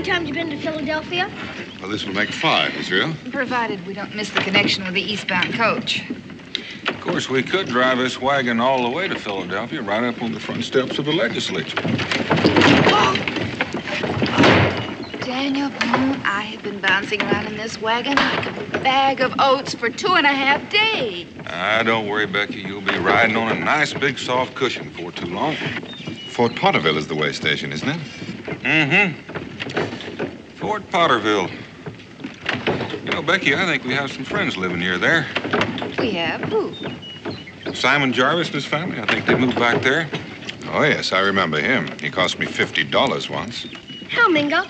many times have you been to Philadelphia? Well, this will make 5, Israel. Provided we don't miss the connection with the eastbound coach. Of course, we could drive this wagon all the way to Philadelphia, right up on the front steps of the legislature. Daniel Boone, I have been bouncing around in this wagon like a bag of oats for 2.5 days. Don't worry, Becky. You'll be riding on a nice big soft cushion before too long. Fort Potterville is the way station, isn't it? Mm-hmm. Fort Potterville. You know, Becky, I think we have some friends living near there. We have? Who? Simon Jarvis and his family. I think they moved back there. Oh, yes, I remember him. He cost me $50 once. How, Mingo?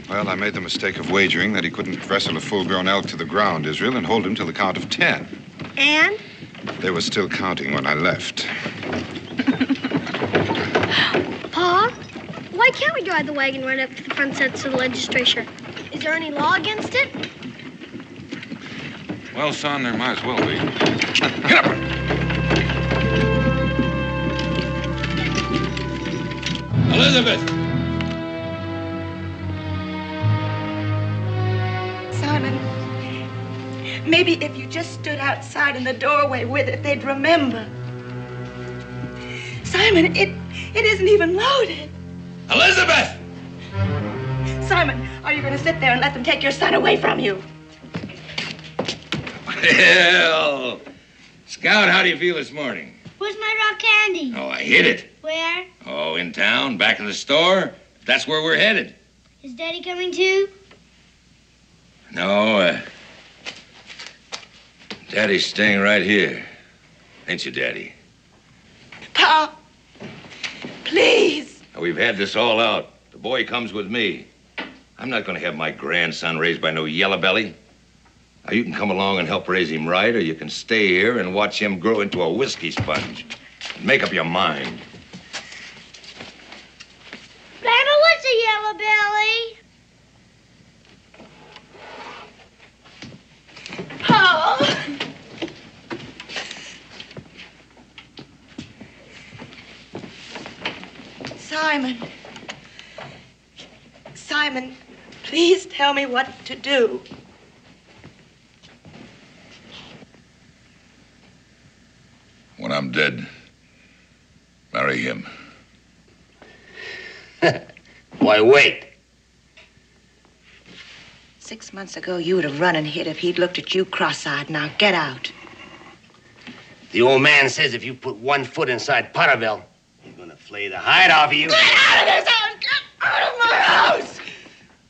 Well, I made the mistake of wagering that he couldn't wrestle a full-grown elk to the ground, Israel, and hold him till the count of 10. And? They were still counting when I left. Pa, why can't we drive the wagon right up to the front steps of the legislature? Is there any law against it? Well, son, there might as well be. Get up! Elizabeth! Simon, maybe if you just stood outside in the doorway with it, they'd remember. Simon, it isn't even loaded. Elizabeth! Simon, are you going to sit there and let them take your son away from you? Well, Scout, how do you feel this morning? Where's my rock candy? Oh, I hid it. Where? Oh, in town, back in the store. That's where we're headed. Is Daddy coming too? No, Daddy's staying right here. Ain't you, Daddy? Pa, please. Now, we've had this all out. The boy comes with me. I'm not going to have my grandson raised by no yellow belly. Now, you can come along and help raise him right, or you can stay here and watch him grow into a whiskey sponge. Make up your mind. Grandma, what's a yellow belly? Pa. Simon. Simon, please tell me what to do. When I'm dead, marry him. Why, wait. 6 months ago, you would have run and hid if he'd looked at you cross-eyed. Now, get out. The old man says if you put 1 foot inside Potterville, he's gonna flay the hide off of you. Get out of this house! Get out of my house!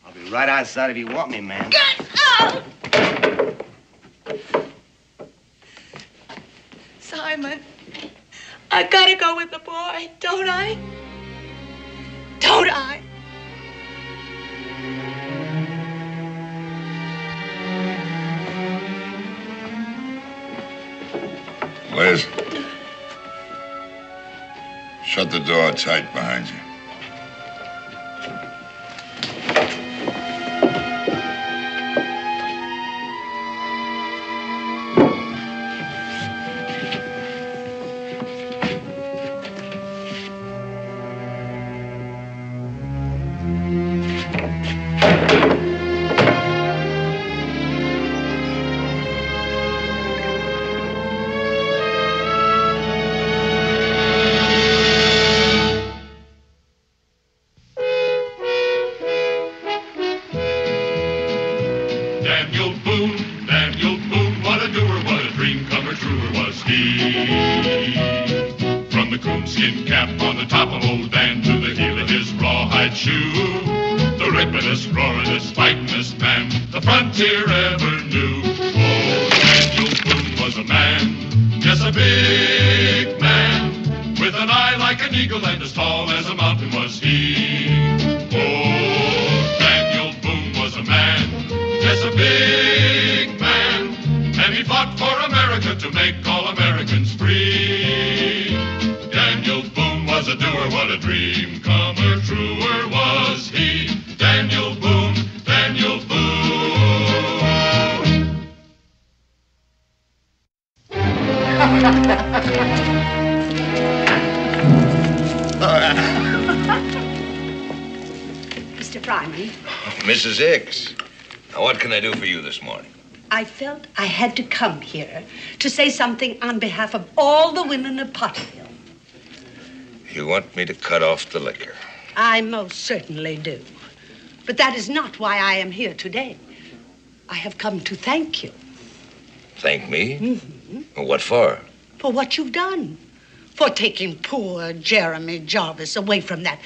I'll be right outside if you want me, man. Get out! Simon, I gotta go with the boy, don't I? Don't I? Liz, shut the door tight behind you. Daniel Boone, what a doer, what a dream comer, truer was he. From the coonskin cap on the top of old Dan to the heel of his rawhide shoe, the rippin'est, roaring'est, fighting'est man the frontier ever knew. Oh, Daniel Boone was a man, yes, a big man, with an eye like an eagle and as tall as a mountain was he. Oh, Daniel Boone was a man, yes, a big man, and he fought for America to make all Americans free. Daniel Boone was a doer, what a dream comer, truer was he. Daniel Boone, Daniel Boone. Mr. Fryman. Mrs. Hicks, now what can I do for you this morning? I felt I had to come here to say something on behalf of all the women of Potterville. You want me to cut off the liquor? I most certainly do. But that is not why I am here today. I have come to thank you. Thank me? Mm-hmm. What for? For what you've done. For taking poor Jeremy Jarvis away from that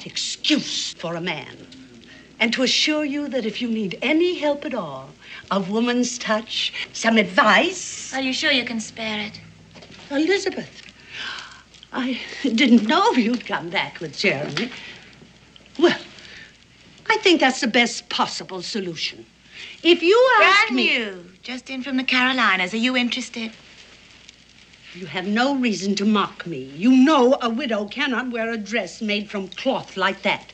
excuse for a man. And to assure you that if you need any help at all, a woman's touch, some advice... Are you sure you can spare it? Elizabeth, I didn't know you'd come back with Jeremy. Well, I think that's the best possible solution. If you ask me... you, just in from the Carolinas. Are you interested? You have no reason to mock me. You know a widow cannot wear a dress made from cloth like that.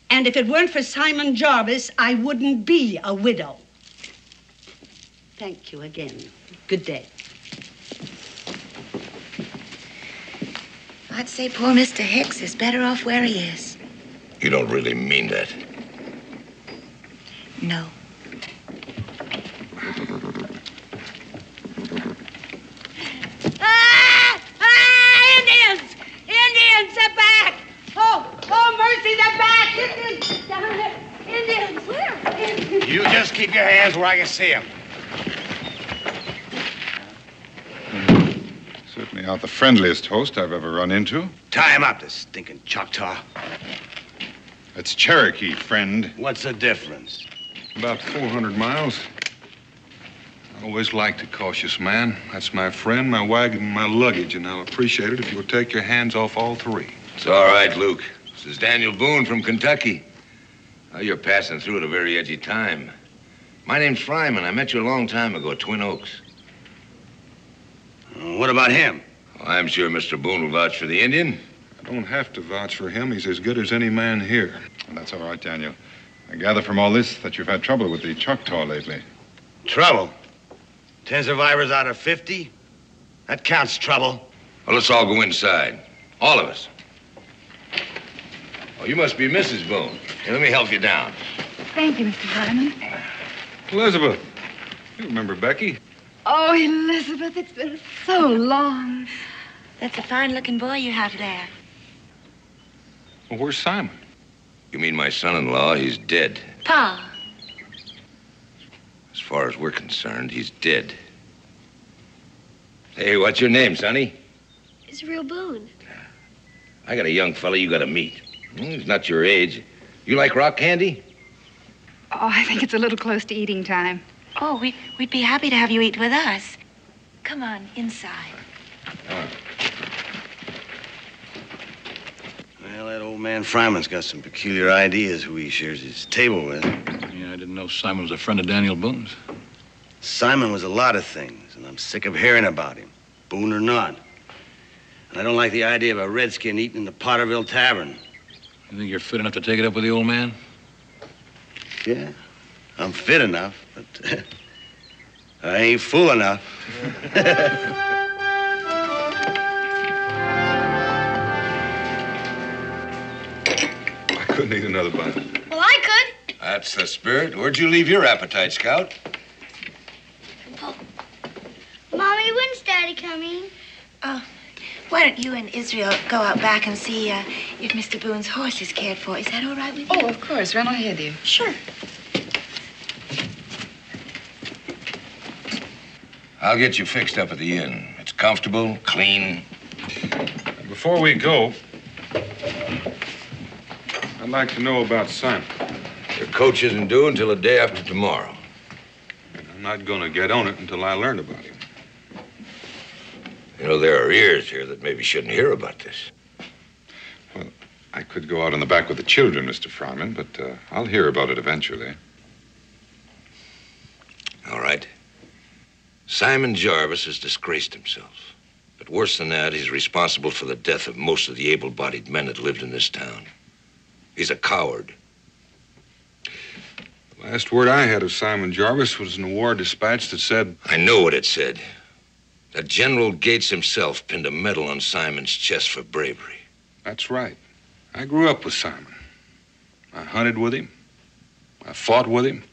And if it weren't for Simon Jarvis, I wouldn't be a widow. Thank you again. Good day. I'd say poor Mr. Hicks is better off where he is. You don't really mean that. No. Indians! Indians, they're back! Oh, mercy, they're back! Indians, down there! Indians, where? Indians. You just keep your hands where I can see them. Certainly aren't the friendliest host I've ever run into. Tie him up, this stinking Choctaw. It's Cherokee, friend. What's the difference? About 400 miles. I always liked a cautious man. That's my friend, my wagon, and my luggage, and I'll appreciate it if you'll take your hands off all three. It's all right, Luke. This is Daniel Boone from Kentucky. Oh, you're passing through at a very edgy time. My name's Fryman. I met you a long time ago at Twin Oaks. What about him? Well, I'm sure Mr. Boone will vouch for the Indian. I don't have to vouch for him. He's as good as any man here. Well, that's all right, Daniel. I gather from all this that you've had trouble with the Choctaw lately. Trouble? 10 survivors out of 50? That counts trouble. Well, let's all go inside. All of us. Oh, you must be Mrs. Boone. Here, let me help you down. Thank you, Mr. Fryman. Elizabeth, you remember Becky? Oh, Elizabeth, it's been so long. That's a fine-looking boy you have there. Well, where's Simon? You mean my son-in-law? He's dead. Pa. As far as we're concerned, he's dead. Hey, what's your name, Sonny? Israel Boone. I got a young fella you gotta meet. He's not your age. You like rock candy? Oh, I think it's a little close to eating time. Oh, we'd be happy to have you eat with us. Come on, inside. Well, that old man Fryman's got some peculiar ideas who he shares his table with. Yeah, I didn't know Simon was a friend of Daniel Boone's. Simon was a lot of things, and I'm sick of hearing about him, Boone or not. And I don't like the idea of a redskin eating in the Potterville Tavern. You think you're fit enough to take it up with the old man? Yeah, I'm fit enough, but I ain't fool enough. I couldn't eat another bite. Well, I could. That's the spirit. Where'd you leave your appetite, Scout? Mommy, when's Daddy coming? Why don't you and Israel go out back and see if Mr. Boone's horse is cared for? Is that all right with you? Oh, of course. Run ahead, dear. Sure. I'll get you fixed up at the inn. It's comfortable, clean. Before we go, I'd like to know about Simon. Your coach isn't due until the day after tomorrow. I'm not going to get on it until I learn about him. You know, there are ears here that maybe shouldn't hear about this. Well, I could go out in the back with the children, Mr. Fryman, but I'll hear about it eventually. All right. Simon Jarvis has disgraced himself. But worse than that, he's responsible for the death of most of the able-bodied men that lived in this town. He's a coward. The last word I had of Simon Jarvis was in a war dispatch that said... I know what it said. That General Gates himself pinned a medal on Simon's chest for bravery. That's right. I grew up with Simon. I hunted with him. I fought with him.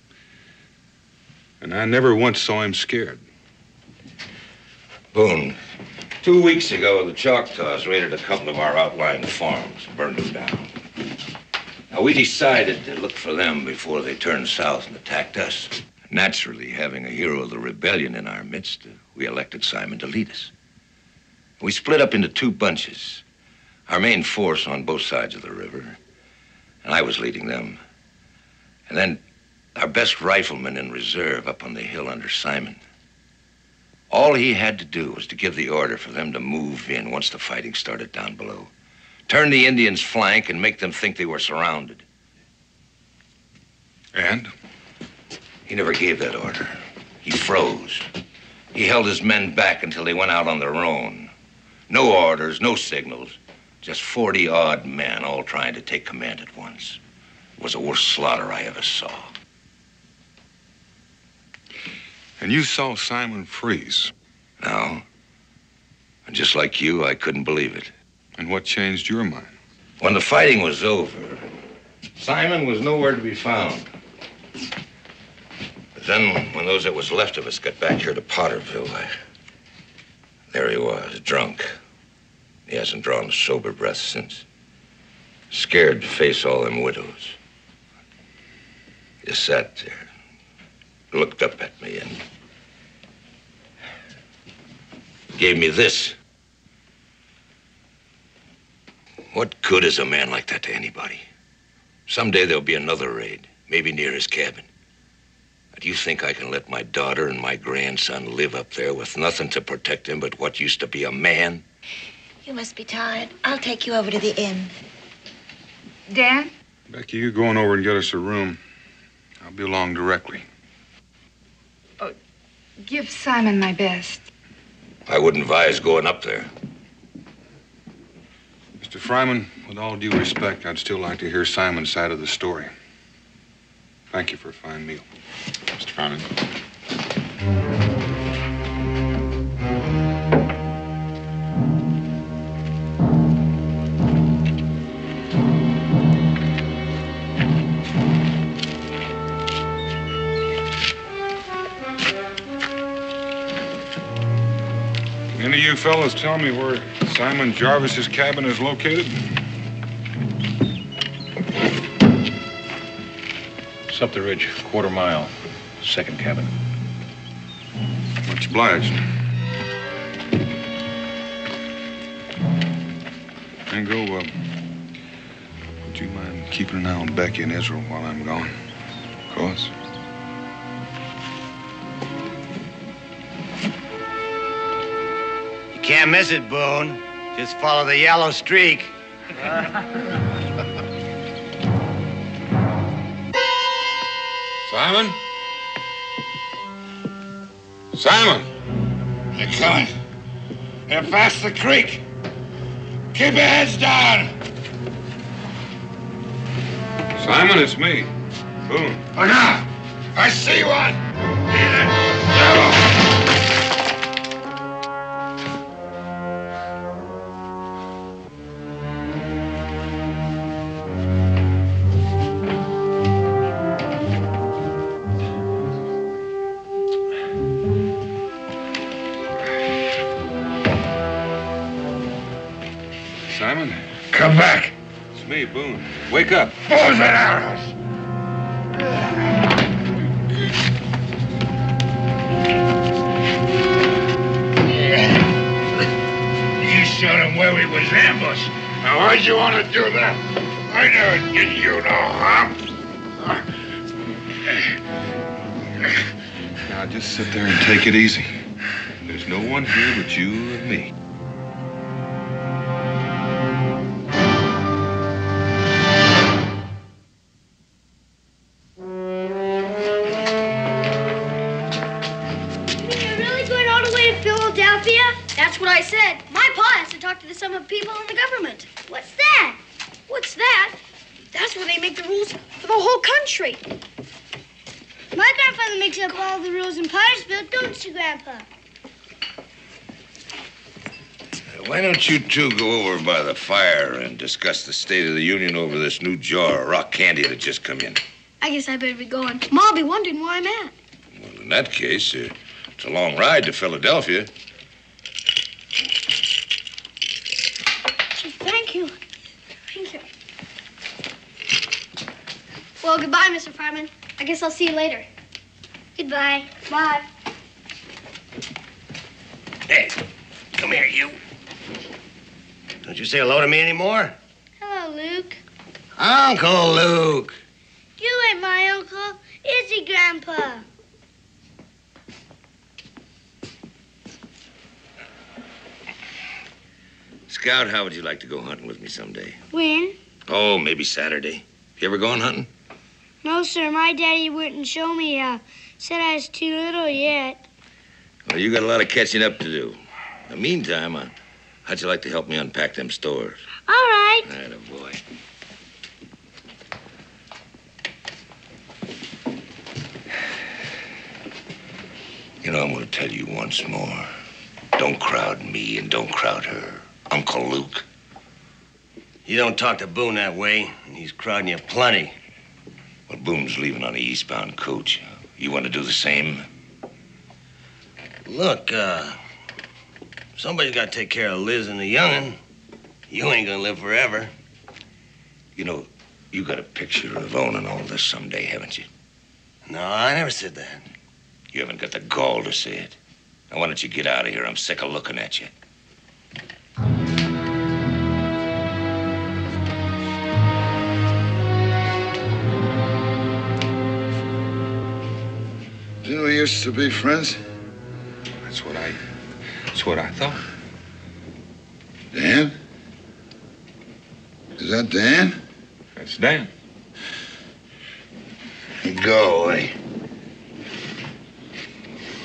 And I never once saw him scared. Boone, 2 weeks ago, the Choctaws raided a couple of our outlying farms, burned them down. Now, we decided to look for them before they turned south and attacked us. Naturally, having a hero of the rebellion in our midst, we elected Simon to lead us. We split up into 2 bunches. Our main force on both sides of the river, and I was leading them. And then our best rifleman in reserve up on the hill under Simon. All he had to do was to give the order for them to move in once the fighting started down below. Turn the Indians' flank and make them think they were surrounded. And? He never gave that order. He froze. He held his men back until they went out on their own. No orders, no signals. Just 40-odd men all trying to take command at once. It was the worst slaughter I ever saw. And you saw Simon freeze? No. And just like you, I couldn't believe it. And what changed your mind? When the fighting was over, Simon was nowhere to be found. But then, when those that was left of us got back here to Potterville, there he was, drunk. He hasn't drawn a sober breath since. Scared to face all them widows. He just sat there, looked up at me, and gave me this. What good is a man like that to anybody? Someday there'll be another raid, maybe near his cabin. Do you think I can let my daughter and my grandson live up there with nothing to protect them but what used to be a man? You must be tired. I'll take you over to the inn. Dan? Becky, you going over and get us a room. I'll be along directly. Oh, give Simon my best. I wouldn't advise going up there. Mr. Fryman, with all due respect, I'd still like to hear Simon's side of the story. Thank you for a fine meal. Mr. Fryman. Any of you fellas tell me where Simon Jarvis's cabin is located? It's up the ridge, 1/4 mile. Second cabin. Much obliged. Ango, would you mind keeping an eye on Becky and Israel while I'm gone? Of course. You can't miss it, Boone. Just follow the yellow streak. Simon? Simon! They're coming. They're past the creek. Keep your heads down. Simon, it's me, Boone. Oh, no. I see one. Simon? Come back. It's me, Boone. Wake up. Bows and arrows. You showed him where we was ambushed. Now, why'd you want to do that? I never did you no harm. Now, just sit there and take it easy. There's no one here but you and me. That's what I said. My pa has to talk to some of the people in the government. What's that? What's that? That's where they make the rules for the whole country. My grandfather makes up all the rules in Pottersville, don't you, Grandpa? Why don't you two go over by the fire and discuss the State of the Union over this new jar of rock candy that just come in? I guess I better be going. Ma'll be wondering where I'm at. Well, in that case, it's a long ride to Philadelphia. Gee, thank you. Thank you. Well, goodbye, Mr. Fireman. I guess I'll see you later. Goodbye. Bye. Hey, come here, you. Don't you say hello to me anymore? Hello, Luke. Uncle Luke. You ain't my uncle, is he, Grandpa? Scout, how would you like to go hunting with me someday? When? Oh, maybe Saturday. You ever gone hunting? No, sir. My daddy wouldn't show me. Said I was too little yet. Well, you got a lot of catching up to do. In the meantime, how'd you like to help me unpack them stores? All right. Atta boy. You know, I'm going to tell you once more. Don't crowd me and don't crowd her. Uncle Luke. You don't talk to Boone that way, and he's crowding you plenty. Well, Boone's leaving on the eastbound coach. You want to do the same? Look, somebody's got to take care of Liz and the young'un. You ain't gonna live forever. You know, you got a picture of owning all this someday, haven't you? No, I never said that. You haven't got the gall to say it. Now, why don't you get out of here? I'm sick of looking at you. Didn't we used to be friends? That's what I thought. Dan? Is that Dan? That's Dan. Go away.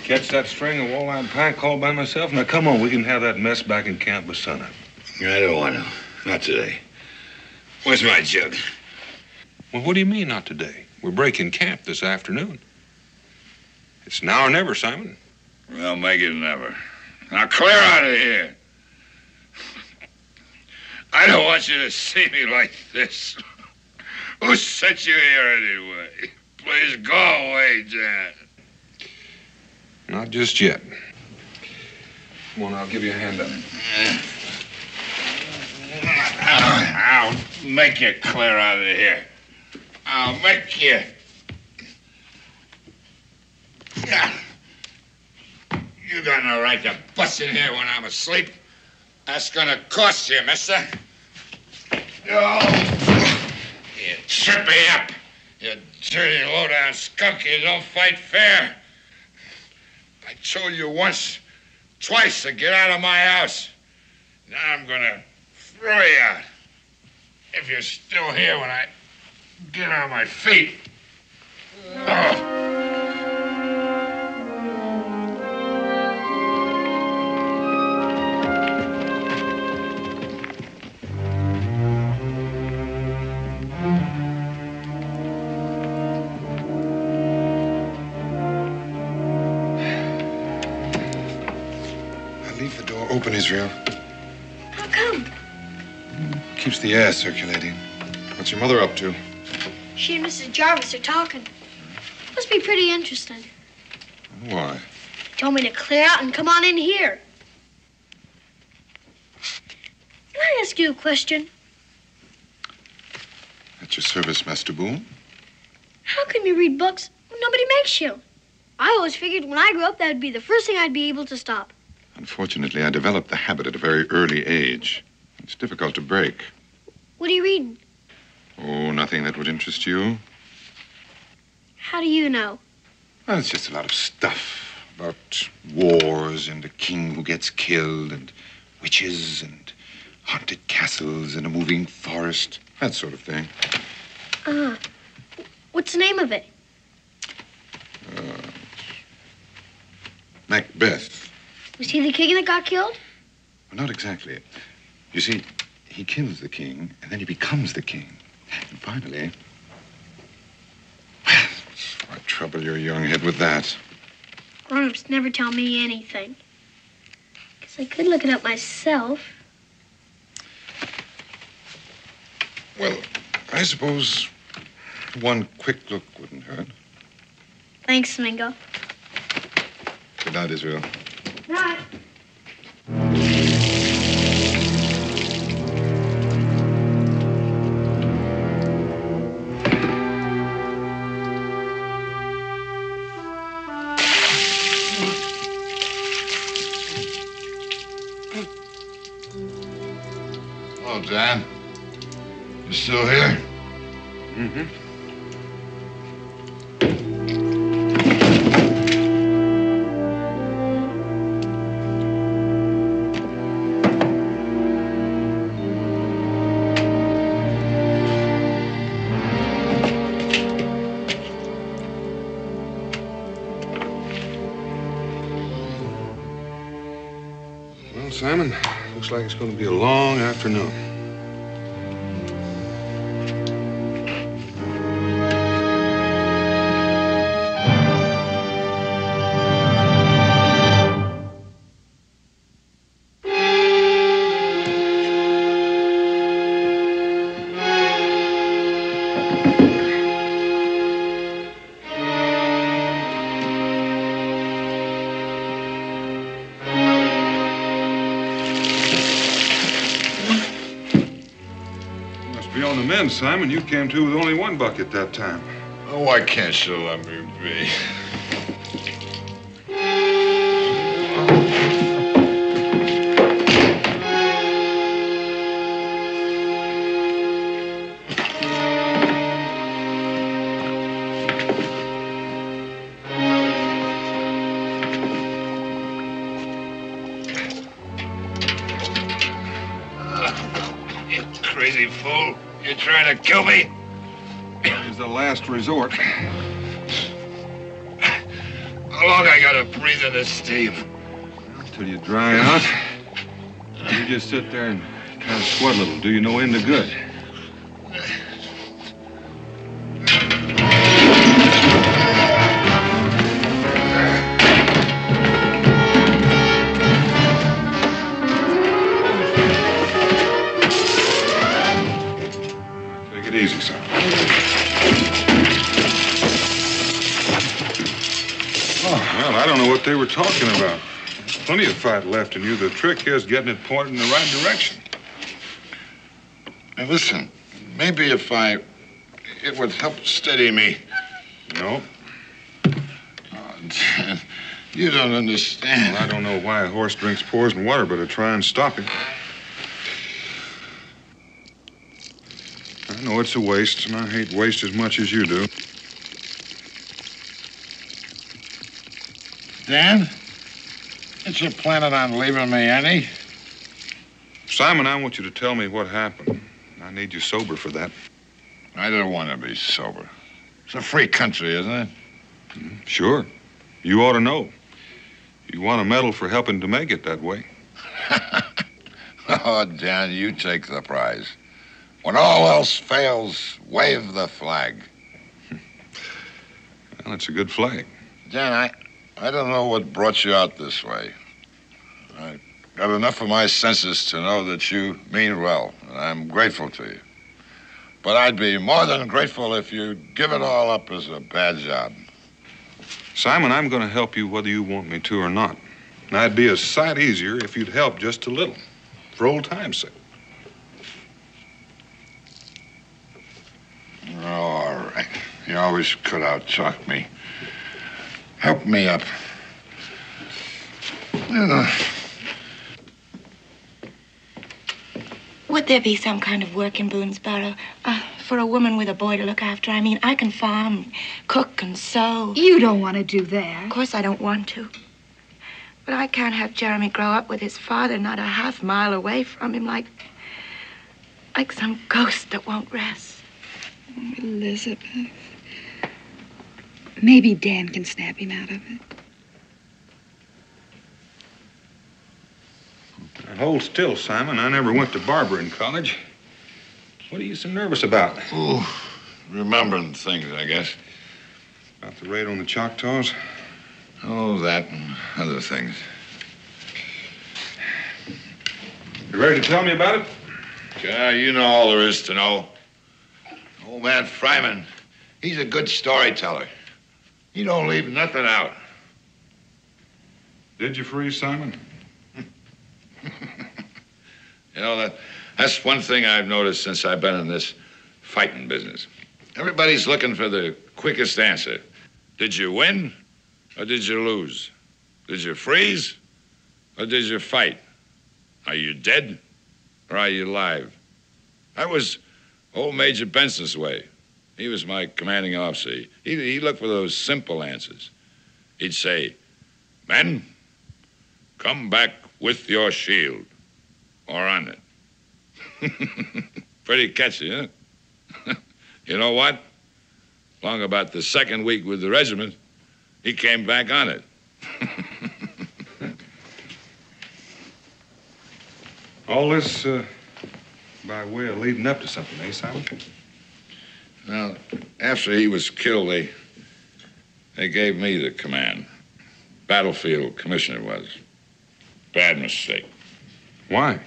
Catch that string of walleye pike all by myself? Now, come on, we can have that mess back in camp by sunup. I don't want to. Not today. Where's my jug? Well, what do you mean, not today? We're breaking camp this afternoon. It's now or never, Simon. Well, make it never. Now clear out of here. I don't want you to see me like this. Who sent you here anyway? Please go away, Jan. Not just yet. Come on, I'll give you a hand up. I'll make you clear out of here. I'll make you. You got no right to bust in here when I'm asleep. That's gonna cost you, mister. Oh, you trip me up. You dirty, low-down skunk. You don't fight fair. I told you once, twice to get out of my house. Now I'm gonna throw you out. If you're still here when I get on my feet. Oh. Leave the door open, Israel. How come? Keeps the air circulating. What's your mother up to? She and Mrs. Jarvis are talking. Must be pretty interesting. Why? Told me to clear out and come on in here. Can I ask you a question? At your service, Master Boone. How can you read books when nobody makes you? I always figured when I grew up that would be the first thing I'd be able to stop. Unfortunately, I developed the habit at a very early age. It's difficult to break. What are you reading? Oh, nothing that would interest you. How do you know? Well, it's just a lot of stuff about wars and a king who gets killed and witches and haunted castles and a moving forest, that sort of thing. What's the name of it? Macbeth. Was he the king that got killed? Well, not exactly. You see, he kills the king, and then he becomes the king. And finally... Well, why trouble your young head with that? Grown-ups never tell me anything. Guess I could look it up myself. Well, I suppose one quick look wouldn't hurt. Thanks, Mingo. Good night, Israel. Night. Hello, Dan. You still here? Mm-hmm. Well, Simon, looks like it's going to be a long afternoon. Simon, you came to with only one bucket that time. Oh, why can't you let me be? You crazy fool. You're trying to kill me? It's the last resort. How long I gotta breathe in this steam? Until you dry out. You just sit there and kind of sweat a little. Do you no end of good. Take it easy, son. Oh, well, I don't know what they were talking about. There's plenty of fight left in you. The trick is getting it pointed in the right direction. Now, listen, maybe if it would help steady me. No. Oh, Dan, you don't understand. Well, I don't know why a horse drinks poison water, but I try and stop it. I know it's a waste, and I hate waste as much as you do. Dan, ain't you planning on leaving me any? Simon, I want you to tell me what happened. I need you sober for that. I don't want to be sober. It's a free country, isn't it? Sure. You ought to know. You won a medal for helping to make it that way. Oh, Dan, you take the prize. When all else fails, wave the flag. Well, it's a good flag. Dan, I don't know what brought you out this way. I got enough of my senses to know that you mean well, and I'm grateful to you. But I'd be more than grateful if you'd give it all up as a bad job. Simon, I'm going to help you whether you want me to or not. And I'd be a sight easier if you'd help just a little, for old time's sake. Oh, all right. You always could out-talk me. Help me up. Would there be some kind of work in Boonesboro for a woman with a boy to look after? I mean, I can farm, cook, and sew. You don't want to do that. Of course I don't want to. But I can't have Jeremy grow up with his father not a half mile away from him like some ghost that won't rest. Elizabeth. Maybe Dan can snap him out of it. Now, hold still, Simon. I never went to barber in college. What are you so nervous about? Ooh, remembering things, I guess. About the raid on the Choctaws? Oh, that and other things. You ready to tell me about it? Yeah, you know all there is to know. Old man Fryman, he's a good storyteller. He don't leave nothing out. Did you freeze Simon? You know, that's one thing I've noticed since I've been in this fighting business. Everybody's looking for the quickest answer. Did you win or did you lose? Did you freeze or did you fight? Are you dead or are you alive? That was old Major Benson's way. He was my commanding officer. He looked for those simple answers. He'd say, men, come back with your shield or on it. Pretty catchy, huh? You know what? Long about the second week with the regiment, he came back on it. All this by way of leading up to something, eh, Simon? Well, after he was killed, they gave me the command. Battlefield commissioner was. Bad mistake. Why?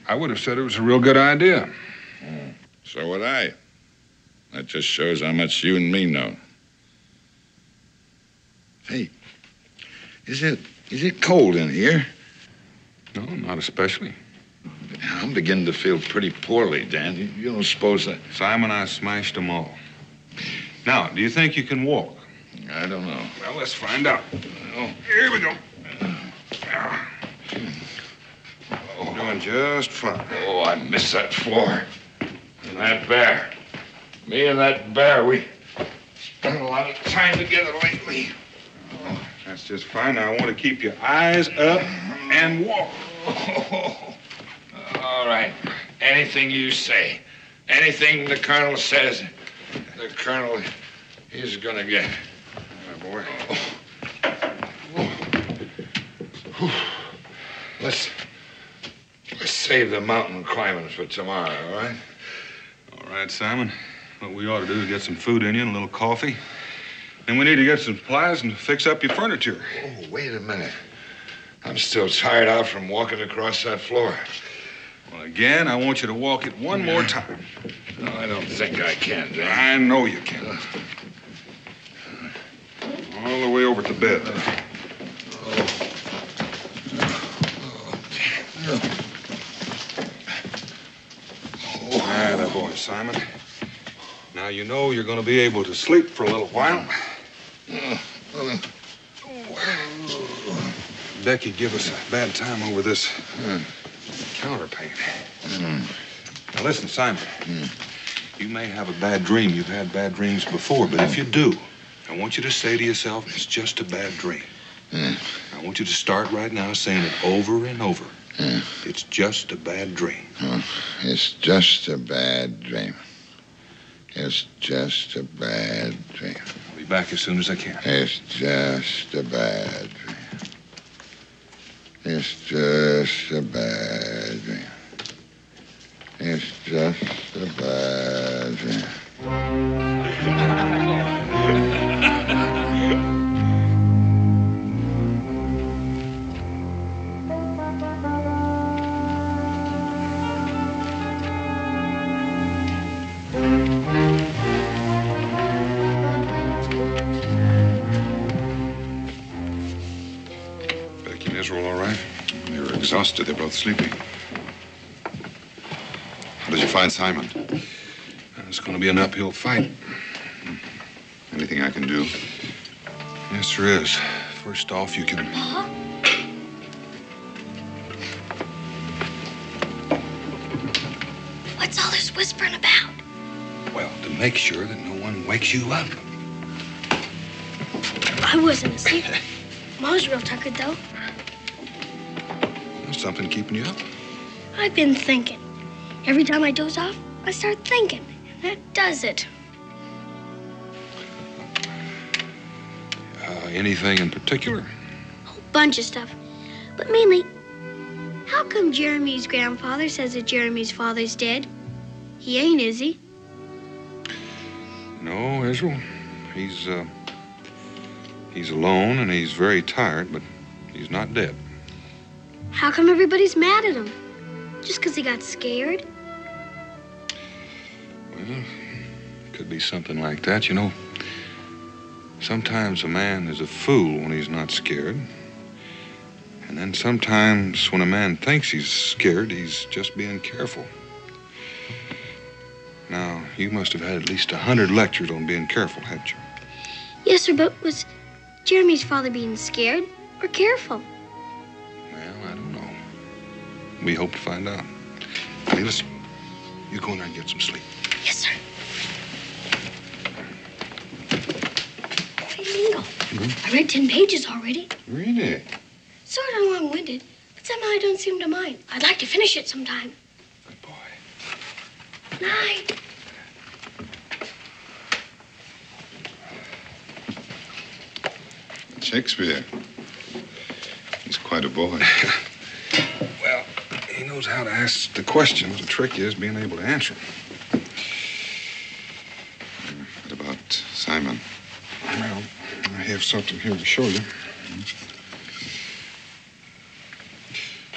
I would have said it was a real good idea. So would I. That just shows how much you and me know. Hey, is it cold in here? No, not especially. I'm beginning to feel pretty poorly, Dan. You don't suppose that... Simon, I smashed them all. Now, do you think you can walk? I don't know. Well, let's find out. Oh. Here we go. Doing just fine. Oh, I miss that floor. And that bear. Me and that bear, we spent a lot of time together lately. Oh, that's just fine. Now, I want to keep your eyes up and walk. All right. Anything you say. Anything the colonel says, the colonel is gonna get. Oh, boy. Let's save the mountain climbing for tomorrow, all right? All right, Simon. What we ought to do is get some food in you and a little coffee. Then we need to get some supplies and fix up your furniture. Oh, wait a minute. I'm still tired out from walking across that floor. Well, again, I want you to walk it one more time. No, I don't think I can, Dan. I know you can. All the way over to bed. That boy, Simon. Now you know you're going to be able to sleep for a little while. Becky give us a bad time over this counterpaint. Now listen, Simon. You may have a bad dream. You've had bad dreams before, but if you do, I want you to say to yourself, it's just a bad dream. I want you to start right now saying it over and over. It's just a bad dream. It's just a bad dream. It's just a bad dream. I'll be back as soon as I can. It's just a bad dream. It's just a bad dream. It's just a bad dream. Becky and Israel, all right? They're exhausted. They're both sleeping. How did you find Simon? It's going to be an uphill fight. Anything I can do? Yes, there is. First off, you can... Pa? What's all this whispering about? Well, to make sure that no one wakes you up. I wasn't asleep. Mom's real tuckered, though. There's something keeping you up. I've been thinking. Every time I doze off, I start thinking. And that does it. Anything in particular? A whole bunch of stuff. But mainly, how come Jeremy's grandfather says that Jeremy's father's dead? He ain't, is he? No, Israel. He's alone and he's very tired, but he's not dead. How come everybody's mad at him? Just because he got scared? Well, could be something like that. You know, sometimes a man is a fool when he's not scared. And then sometimes when a man thinks he's scared, he's just being careful. Now, you must have had at least 100 lectures on being careful, haven't you? Yes, sir, but was Jeremy's father being scared or careful? Well, I don't know. We hope to find out. Hey, listen, you go in there and get some sleep. Yes, sir. Hey, Lingo, I read 10 pages already. Really? Sort of long-winded, but somehow I don't seem to mind. I'd like to finish it sometime. Good boy. Night. Shakespeare. He's quite a boy. Well, he knows how to ask the questions. The trick is being able to answer them. What about Simon? Well, I have something here to show you.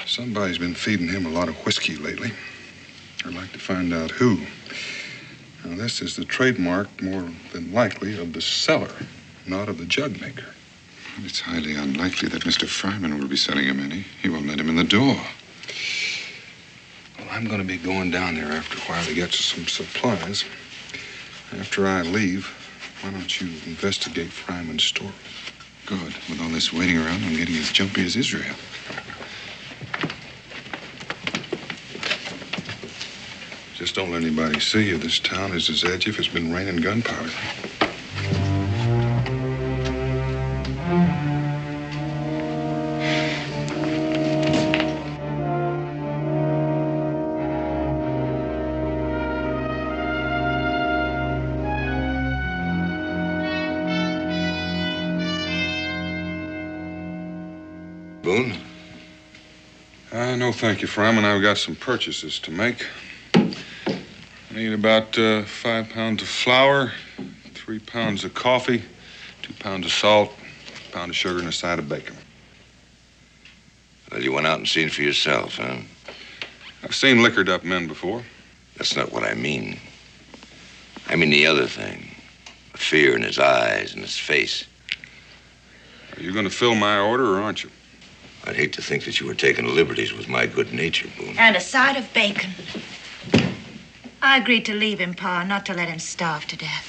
Somebody's been feeding him a lot of whiskey lately. I'd like to find out who. Now, this is the trademark, more than likely, of the seller, not of the jug maker. It's highly unlikely that Mr. Fryman will be selling him any. He won't let him in the door. Well, I'm going to be going down there after a while to get some supplies. After I leave, why don't you investigate Fryman's store? Good. With all this waiting around, I'm getting as jumpy as Israel. Just don't let anybody see you. This town is as edgy if it's been raining gunpowder. Boone? No, thank you, Fryman. I've got some purchases to make. I need about 5 pounds of flour, 3 pounds of coffee, 2 pounds of salt, a pound of sugar, and a side of bacon. Well, you went out and seen for yourself, huh? I've seen liquored up men before. That's not what I mean. I mean the other thing. The fear in his eyes and his face. Are you going to fill my order, or aren't you? I'd hate to think that you were taking liberties with my good nature, Boone. And a side of bacon. I agreed to leave him, Pa, not to let him starve to death.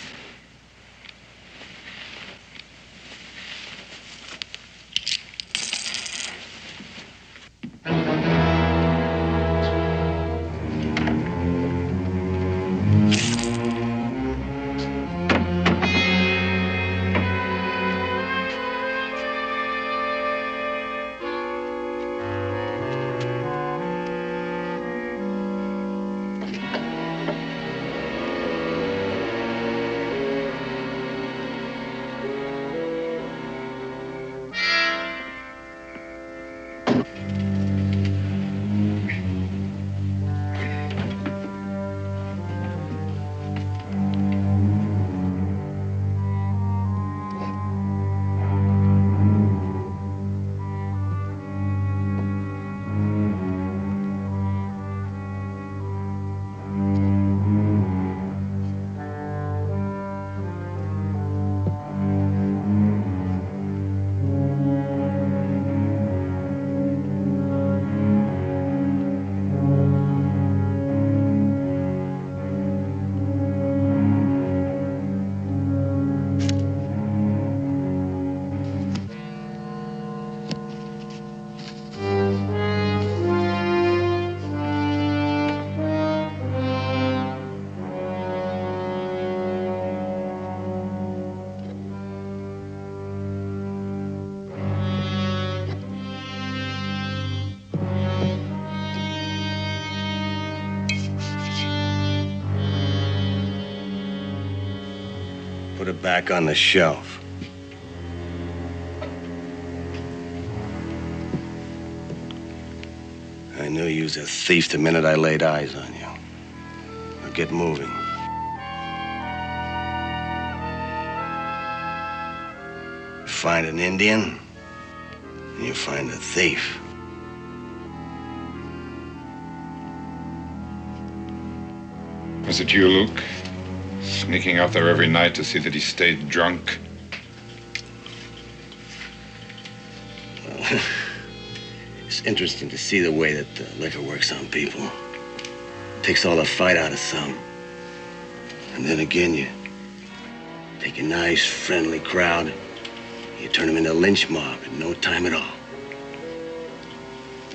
Put it back on the shelf. I knew you was a thief the minute I laid eyes on you. Now get moving. You find an Indian, and you find a thief. Was it you, Luke? Sneaking out there every night to see that he stayed drunk? Well, it's interesting to see the way that liquor works on people. Takes all the fight out of some. And then again, you take a nice, friendly crowd, you turn them into a lynch mob in no time at all.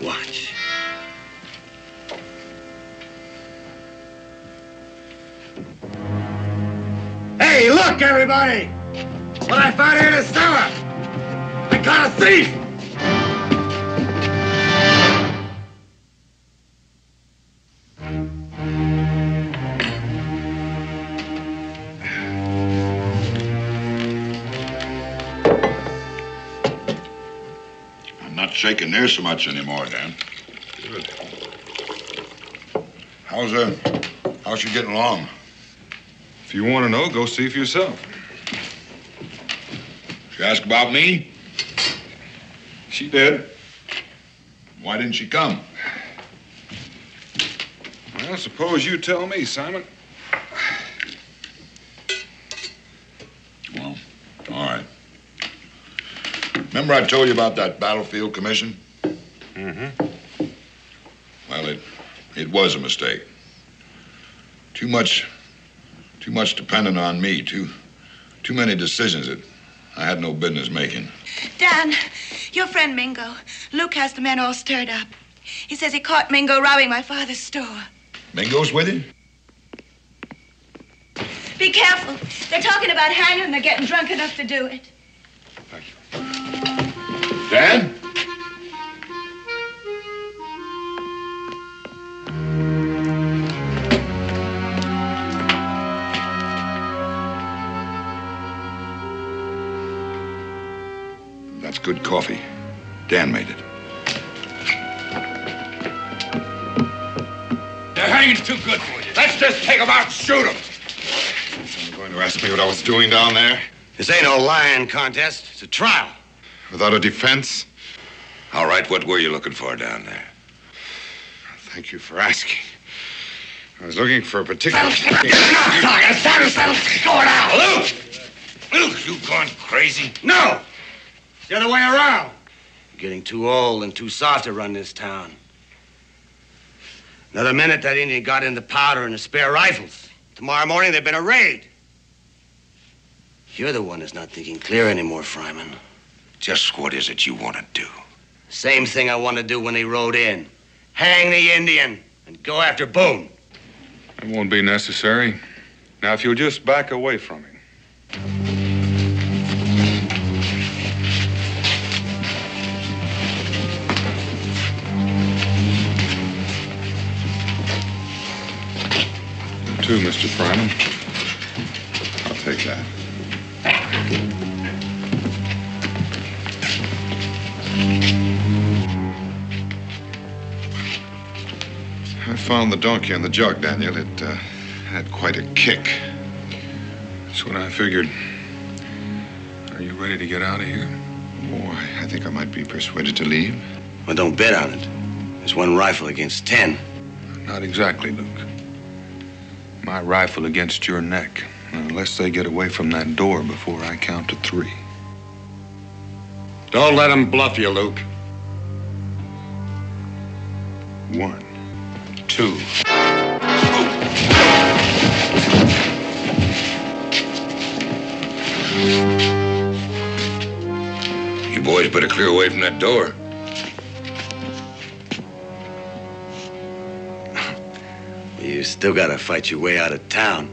Watch. Hey, look, everybody! What I found here in the cellar! I caught a thief! I'm not shaking near so much anymore, Dan. Good. How's she getting along? If you want to know, go see for yourself. She asked about me? She did. Why didn't she come? Well, suppose you tell me, Simon. Well, all right. Remember I told you about that battlefield commission? Mm-hmm. Well, it was a mistake. Too much dependent on me. Too many decisions that I had no business making. Dan, your friend Mingo. Luke has the men all stirred up. He says he caught Mingo robbing my father's store. Mingo's with you? Be careful. They're talking about hanging and they're getting drunk enough to do it. Dad? That's good coffee. Dan made it. They're hanging too good for you. Let's just take them out and shoot them. You're going to ask me what I was doing down there? This ain't no lying contest. It's a trial. Without a defense? All right, what were you looking for down there? Thank you for asking. I was looking for a particular... Luke! Luke, you gone crazy? No! The other way around. You're getting too old and too soft to run this town. Another minute, that Indian got in the powder and the spare rifles. Tomorrow morning, there'd been a raid. You're the one that's not thinking clear anymore, Fryman. Just what is it you want to do? Same thing I wanted to do when they rode in. Hang the Indian and go after Boone. It won't be necessary. Now, if you'll just back away from him. You too, Mr. Fryman. I'll take that. I found the donkey on the jug, Daniel. It had quite a kick. That's what I figured. Are you ready to get out of here? Oh, I think I might be persuaded to leave. Well, don't bet on it. There's one rifle against 10. Not exactly, Luke. My rifle against your neck. Unless they get away from that door before I count to 3. Don't let him bluff you, Luke. 1, 2. You boys better clear away from that door. You still gotta fight your way out of town.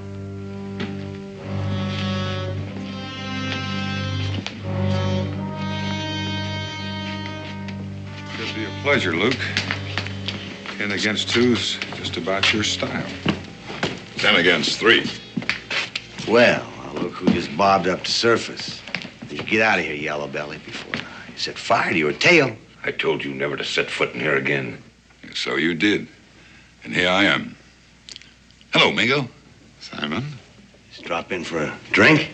It'll be a pleasure, Luke. 10 against 2's just about your style. 10 against 3. Well, look who just bobbed up to surface. You get out of here, yellow belly, before I set fire to your tail. I told you never to set foot in here again. So you did. And here I am. Hello, Mingo. Simon? Just drop in for a drink?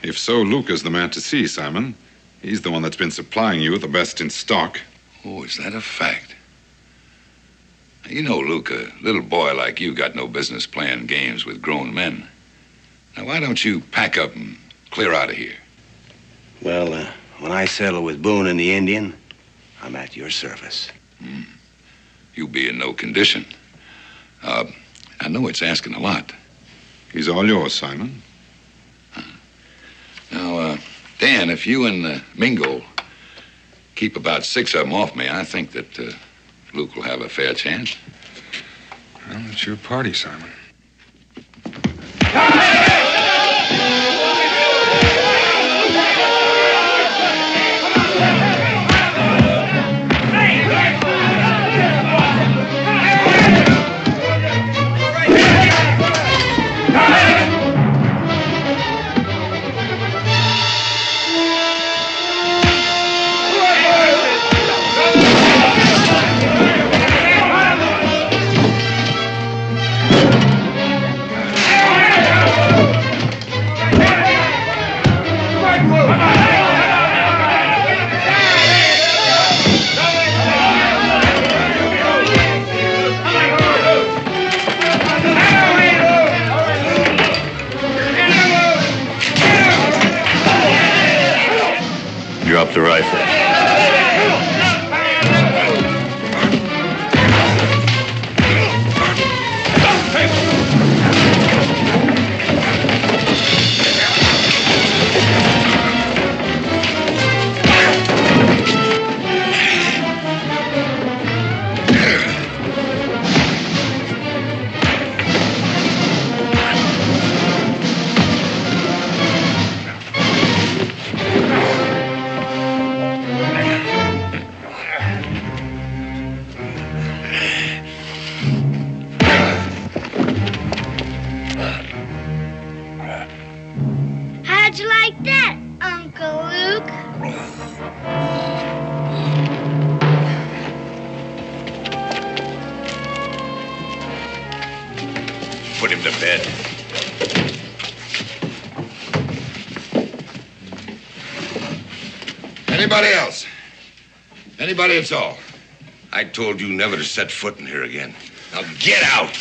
If so, Luke is the man to see, Simon. He's the one that's been supplying you with the best in stock. Oh, is that a fact? You know, Luke, a little boy like you got no business playing games with grown men. Now, why don't you pack up and clear out of here? Well, when I settle with Boone and the Indian, I'm at your service. You'll be in no condition. I know it's asking a lot. He's all yours, Simon. Now, Dan, if you and Mingo keep about 6 of them off me, I think that Luke will have a fair chance. Well, it's your party, Simon. Drop the rifle. How'd you like that, Uncle Luke? Put him to bed. Anybody else? Anybody at all? I told you never to set foot in here again. Now get out!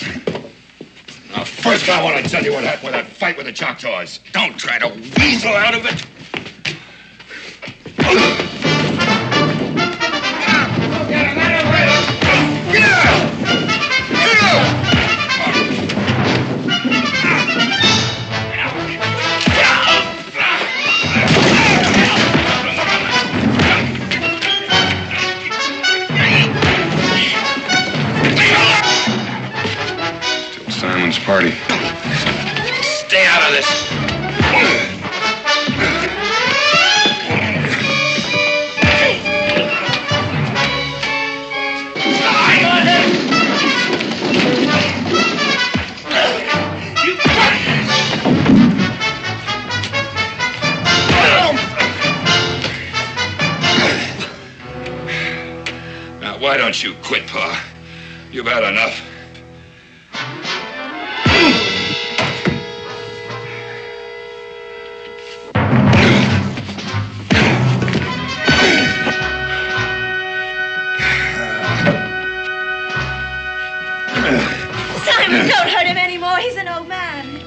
Now, first I want to tell you what happened with that fight with the Choctaws. Don't try to weasel out of it. Simon's party. Stay out of this. Now, why don't you quit, Pa? You've had enough. Simon, don't hurt him anymore. He's an old man.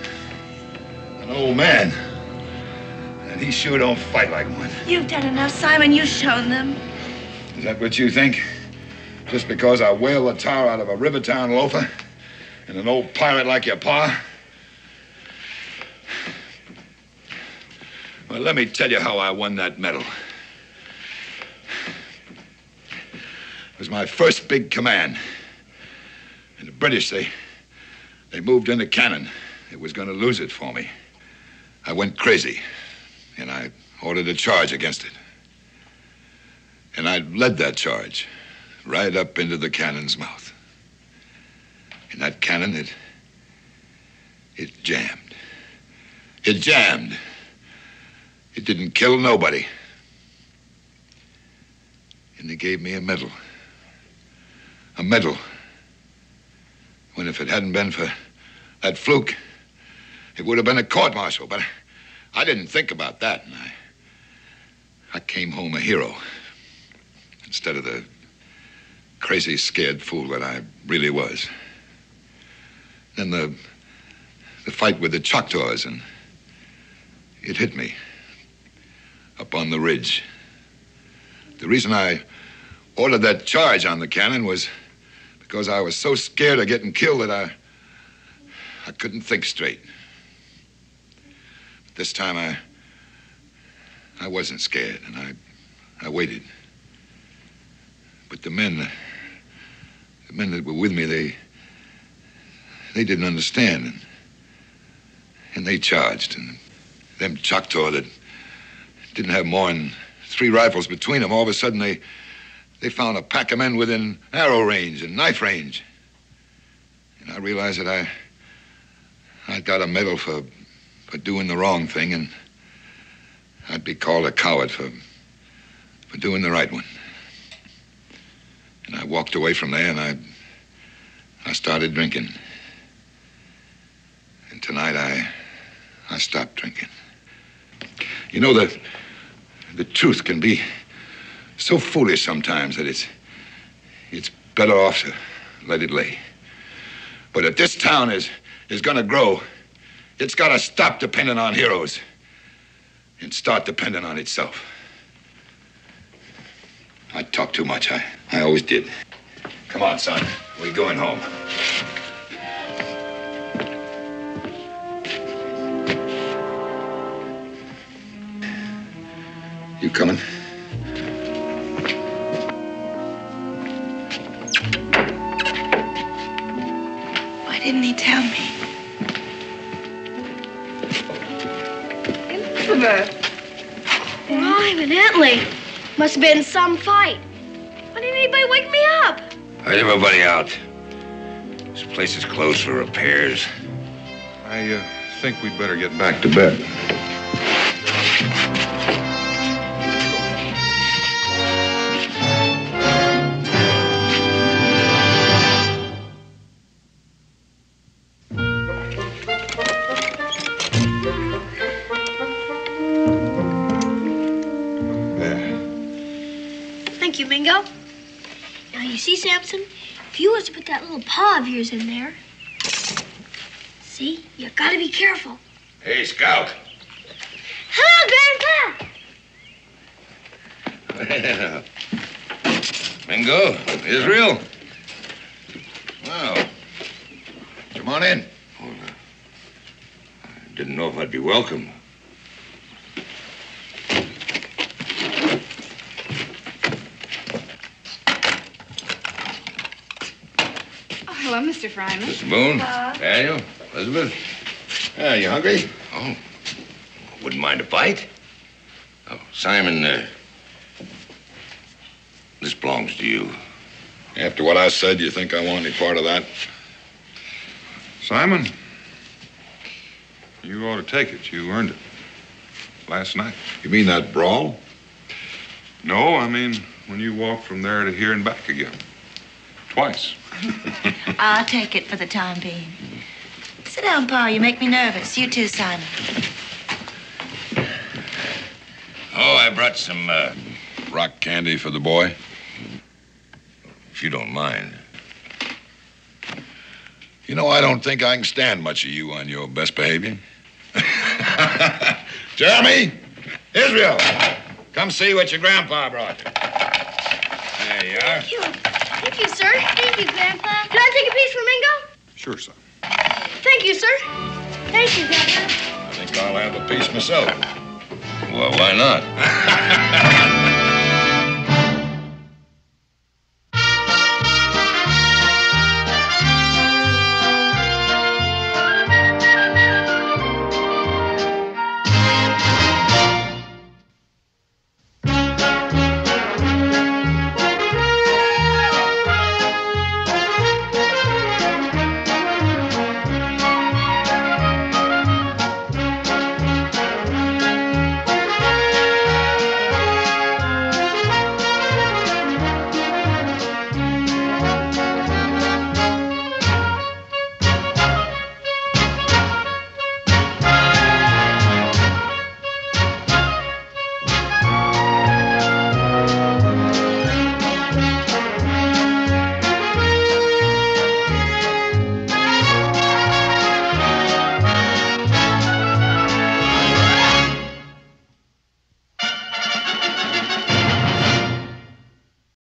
An old man. And he sure don't fight like one. You've done enough, Simon. You've shown them. Is that what you think? Just because I whaled the tar out of a Rivertown loafer and an old pirate like your pa? Well, let me tell you how I won that medal. It was my first big command. And the British, they moved into cannon. It was going to lose it for me. I went crazy, and I ordered a charge against it. And I led that charge right up into the cannon's mouth. And that cannon, it jammed. It jammed. It didn't kill nobody. And they gave me a medal. A medal. When if it hadn't been for that fluke, it would have been a court-martial. But I didn't think about that. And I came home a hero instead of the crazy, scared fool that I really was. Then the fight with the Choctaws, and it hit me up on the ridge. The reason I ordered that charge on the cannon was because I was so scared of getting killed that I couldn't think straight. But this time I wasn't scared, and I waited. But the men that were with me, they didn't understand, and they charged. And them Choctaw that didn't have more than 3 rifles between them, all of a sudden they found a pack of men within arrow range and knife range. And I realized that I got a medal for doing the wrong thing, and I'd be called a coward for doing the right one. And I walked away from there, and I started drinking. And tonight I stopped drinking. You know, the truth can be so foolish sometimes that it's better off to let it lay. But if this town is gonna grow, it's gotta stop depending on heroes and start depending on itself. I talk too much. I always did. Come on, son. We're going home. You coming? Why didn't he tell me? Elizabeth. Oh, evidently. Must have been some fight. Why didn't anybody wake me up? Let everybody out. This place is closed for repairs. I think we'd better get back to bed. Thank you, Mingo. Now, you see, Samson, if you was to put that little paw of yours in there, see, you gotta be careful. Hey, Scout. Hello, Grandpa. Mingo, Israel. Well, come on in. Oh, no. I didn't know if I'd be welcome. Hello, Mr. Fryman. Mr. Boone, Daniel, Elizabeth. You hungry? Oh, wouldn't mind a bite. Oh, Simon, this belongs to you. After what I said, you think I want any part of that? Simon, you ought to take it. You earned it last night. You mean that brawl? No, I mean when you walked from there to here and back again. Twice. I'll take it for the time being. Sit down, Pa. You make me nervous. You too, Simon. Oh, I brought some, Rock candy for the boy? if you don't mind. You know, I don't think I can stand much of you on your best behavior. Jeremy! Israel! Come see what your grandpa brought. There you are. Thank you. Thank you, sir. Thank you, Grandpa. Can I take a piece from Mingo? Sure, son. Thank you, sir. Thank you, Grandpa. I think I'll have a piece myself. Well, why not?